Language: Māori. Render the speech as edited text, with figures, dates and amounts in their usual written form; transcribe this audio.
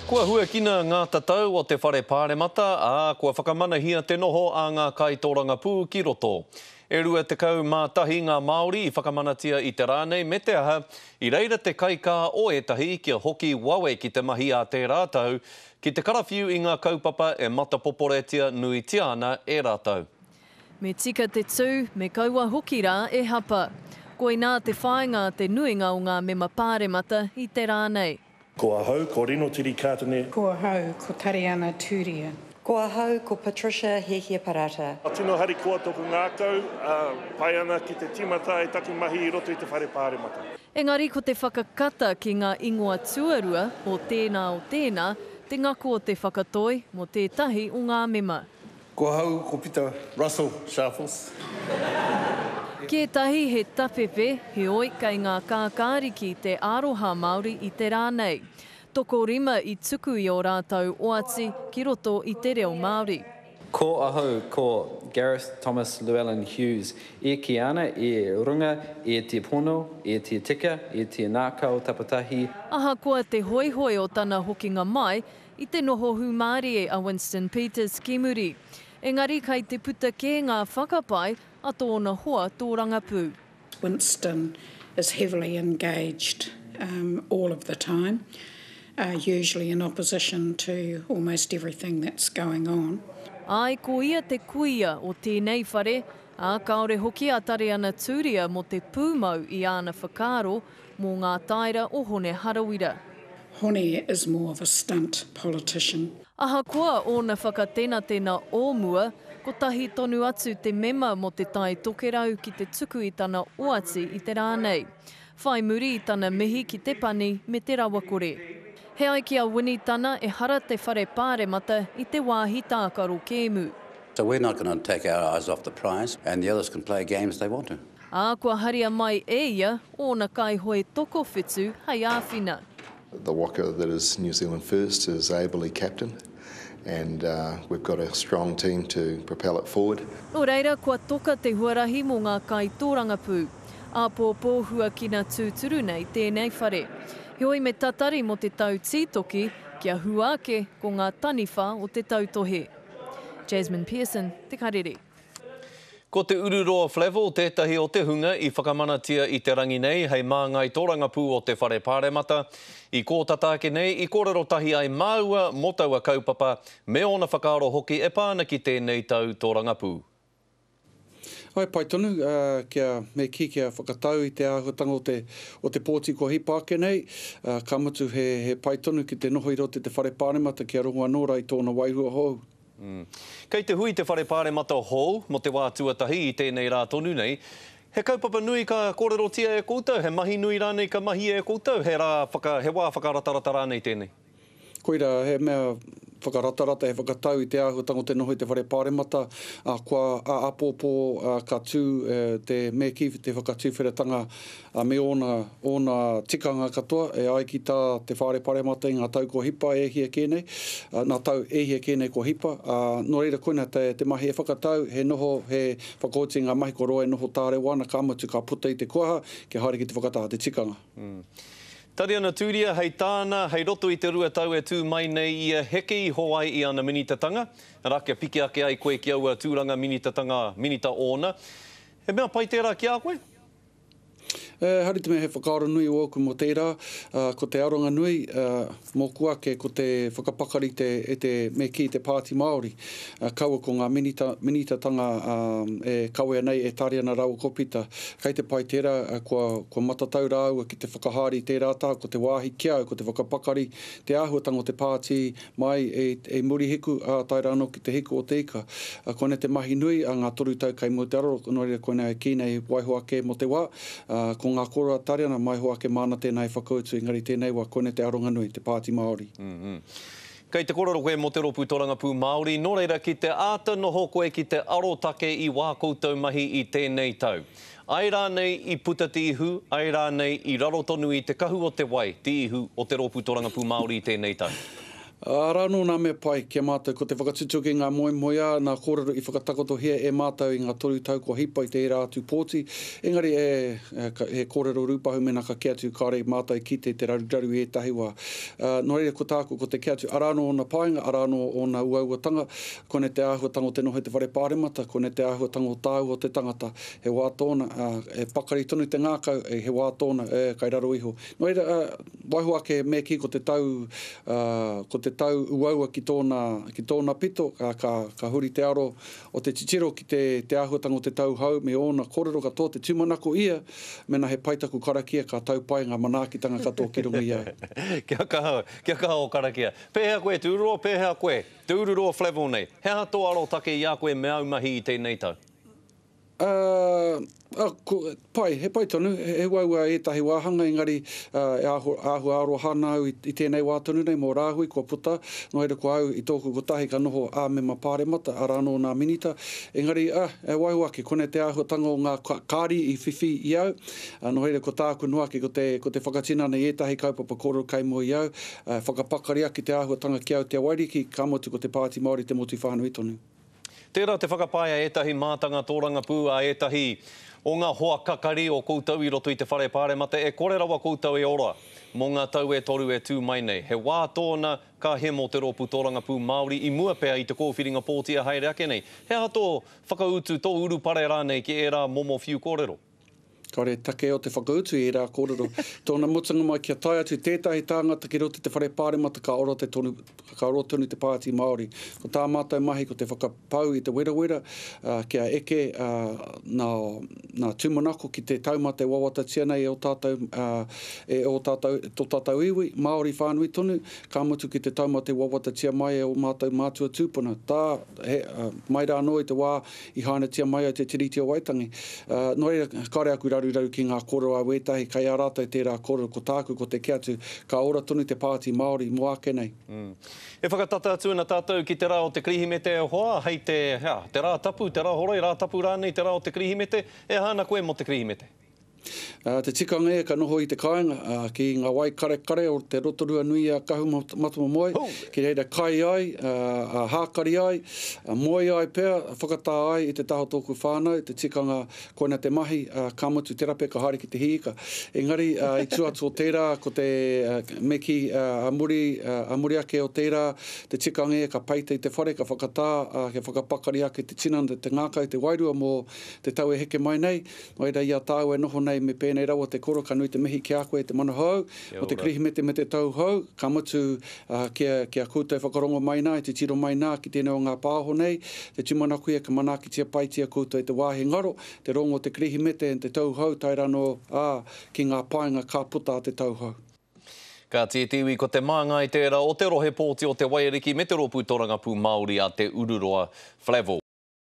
Kua hua kina ngā tatau o te whare pāremata, kua whakamanahia te noho a ngā kaitōranga pū ki roto. E rua te kau mātahi ngā Māori I whakamanatia I te rānei me te aha, I reira te kaika o etahi kia hoki wawe ki te mahi a te rātau, ki te karawhiu I ngā kaupapa e matapoporetia nui tiana e rātau. Me tika te tū, me kaua hoki rā e hapa. Koe nā te whāinga te nuinga o ngā mema pāremata I te rānei. Ko ahau, ko Rino Tiri Kātane. Ko ahau, ko Tariana Tūria. Ko ahau, ko Patricia Hehia Parata. Tino hari koa tōku ngākau, pai ana ki te timata e taki mahi I roto I te whare pāremata. Engari ko te whakakata ki ngā ingoa tuarua o tēnā, te ngako o te whakatoi mo tētahi o ngā mema. Ko ahau, ko Peter Russell Sharples. Kētahi he tapepe, he oi kai ngā kākāriki te aroha Māori I te rānei. Toko rima I tuku I o rātau oati ki roto I te reo Māori. Ko ahau, ko Gareth Thomas Llewellyn Hughes. E ki ana, e runga, e te pono, e te tika, e te nāka o tapatahi. Aha koa te hoihoi o tana hokinga mai I te noho humārie a Winston Peters ki muri. Engari kai te puta ke ngā whakapai a tōna hoa tōranga pū. Winston is heavily engaged all of the time, usually in opposition to almost everything that's going on. Ai ko ia te kuia o tēnei whare, a kaore hoki a Tariana Tūria mo te pūmau I ana whakaro mō ngā taira o Hone Harawira. Hone is more of a stunt politician. Aha koa ona whakatena tēnā ōmua, ko tahi tonu atu te mema mo te tai tokerau ki te tuku I tana oati I te rānei. Whai muri I tana mihi ki te pani me te rawakore. He ai ki a wini tana e hara te whare pāremata I te wāhi tākaro kēmu. So we're not going to take our eyes off the prize and the others can play games they want to. A kua haria mai e ia, ona kai hoi toko whitu hei āwhina. The waka that is New Zealand First is ably captained and we've got a strong team to propel it forward. No reira, kua toka te huarahi mō ngā kaitōranga pū. A pōpō hua kina tūturu nei tēnei whare. Heoi me tatari mo te tau tītoki kia huake ko ngā taniwha o te tautohe. Jasmine Pearson, Te Karere. Ko te ururoa Flavel, tētahi o te hunga I whakamanatia I te rangi nei, hei māngai tōranga pū o te whare pāremata. I kōtatake nei, I kōrero tahi ai māua, motaua kaupapa, me ona whakaaro hoki e pāna ki tēnei tau tōranga pū. Ai, pai tonu, me kia whakatau I te āhutanga o te pōti ko hipake nei. Kamatu he pai tonu ki te noho I rote te whare pāremata kia rongoa nōra I tōna wairua hou. Kei te hui te whare pāremata hou, mo te wā tuatahi I tēnei rā tonu nei, he kaupapa nui ka kōrerotia e koutou, he mahi nui rānei ka mahi e koutou, he wā whakaratarata rānei tēnei? Koira, he mea whakaratarata, he whakatau I te āhutanga o te noho I te whare pāremata, kua apōpō ka tū te me ki te whakatūwhiratanga me ona tikanga katoa, e ai ki tā te whare pāremata I ngā tau ko hipa e hia kēnei, ngā tau e hia kēnei ko hipa. No reira koina te mahi e whakatau, he noho, he whakaoti ngā mahi ko roa e noho tāre wana, ka amatu ka puta I te koaha, ke haere ki te whakataha, te tikanga. Tariana Tūria, hei tāna, hei roto I te rua tau e tū mai nei I heke I hoai I ana minitatanga. Rākia piki ake ai koe ki aua tūranga minita ona. He mea pai tērā ki a koe? Hari te mea he whakaaro nui o oku mo tērā, ko te aronga nui, mō kuake ko te whakapakari te me ki te Pāti Māori. Kaua ko ngā minitatanga e kaua nei e Tariana rau kopita. Kei te pai tērā, ko matatau rāua ki te whakahari tērā tā, ko te wāhi kiau, ko te whakapakari, te āhuatanga o te Pāti mai e muri hiku, tai rāno ki te hiku o te ika. Koina te mahi nui, ngā toru tau kai mo te aro, no reira koina e kīnei waihoake mo te wā, ko ngā kora Tariana mai hoa ke mana tēnei whakautu, engari tēnei wā koine te aronga nui, te Pāti Māori. Kei te kororo koe mo te ropu tōranga pū Māori, no reira ki te āta noho koe ki te arotake I wā koutou mahi I tēnei tau. Ai rānei I puta te ihu, ai rānei I raro tonu I te kahu o te wai, te ihu o te ropu tōranga pū Māori I tēnei tau. Rano nā me pai kia mātou ko te whakatutu ki ngā moimoia, nā kōrero I whakatakoto hea e mātou I ngā toru tau kua hipa I te ira atu pōti. Engari he kōrero rūpahu mena ka kia atu kāre mātou ki te raruraru e tahi wā. Nō reira ko tāku ko te kia atu arano o nā painga, arano o nā uauatanga, kone te āhuatanga o te noho te whare pāremata, kone te āhuatanga o tāu o te tangata. He wā tōna, e pakari tonu te ngākau, he wā tōna, kai raro iho. Nō reira, waihua ke me ki ko te tau, ko te tau uaua ki tōna pito, ka huri te aro o te titiro ki te āhuatanga o te tau hau, me ōna kōrero katoa te tūmanako ia, mena he paitaku karakia ka tau pai ngā manākitanga katoa ki runga ia. Kia kaha o karakia. Pēhea koe tūruroa, pēhea koe tūruroa Flavell nei. Hea to aro take I a koe me au mahi I tēnei tau? He pai tonu, he waua ētahi wāhanga, engari āhua aro hana au I tēnei wā tonu nei, mō rāhui, kua puta, no heira ko au I tōku kotahi ka noho āmema pāremata, arano o nā minita, engari, e waihua ke kone te āhuatanga o ngā kāri I whiwhi I au, no heira ko tāku nuake ko te whakatina nei ētahi kaupapa kōrero kai mo I au, whakapakaria ki te āhuatanga ki au te wairiki, ka motu ko te Pāti Māori te motu whānui tonu. Tērā te whakapāia ētahi mātanga tōranga pū a ētahi o ngā hoa kakari o koutou I roto I te whare pāremata, e kore rawa koutou e ora mō ngā tau e toru e tū mai nei. He wā tōna ka he mō te ropu tōranga pū Māori I mua pēa I te kōwhiringa pōtia haere ake nei. Hea tō whakautu tō uru pare rānei ki e rā momo whiu kōrero? Kore take o te whakautu e rā kōrero. Tōna mutanga mai kia tai atu tētahi tāngata ki roto te whare pāremata ka oro tonu te Pāti Māori. Ko tā mātou mahi ko te whakapau I te wera, kia eke nā tūmanako ki te taumate wawata tia nei o tātou iwi, Māori whānui tonu, ka mutu ki te taumate wawata tia mai o mātou mātua tūpuna. Tā mai rā noi te wā I haina tia mai o te tiriti o Waitangi. Nō reira, kare aku rarurau ki ngā kōrero a wētahi, kai a rātou tērā kōrero ko tāku, ko te kia atu, ka ora tonu te Pāti Māori, mo ake nei. E whakatata atu na tātou ki te rā o te krihimete e hoa, hei te rā tapu, te rā horoi, rā tapu rānei, te rā o te krihimete, e hana koe mo te krihimete? Te tikanga e ka noho I te kāinga, ki ngā wai kare o te rotorua nui a kahu matuma moe, ki reira kai ai, hākari ai, moe ai pēr, whakatā ai I te taho tōku whānau, te tikanga koina te mahi, ka mutu te rape ka hari ki te hiika. Engari, I tuatu o tērā, ko te meki amuri ake o tērā, te tikanga e ka paita I te whare, ka whakatā, ke whakapakari ake te tinana, te ngākau, te wairua mō te tau e heke mai nei, no eira ia tāu e noho nei me pēnei rawa te koro, ka nui te mihi ki a koe te mana hau, o te krihimete me te tau hau, ka mutu kia koutou whakarongo mai nā, te tiro mai nā ki tēnei o ngā pāho nei, te tumanaku ia ka manaki tia pai tia koutou te wāhi ngaro, te rongo te krihimete te tau hau, tai rano ki ngā painga ka puta te tau hau. Ka tiwi ko te māngai tērā o te rohe pōti o te Wairiki me te ropu tōranga pū Māori a te Ururoa Flavell.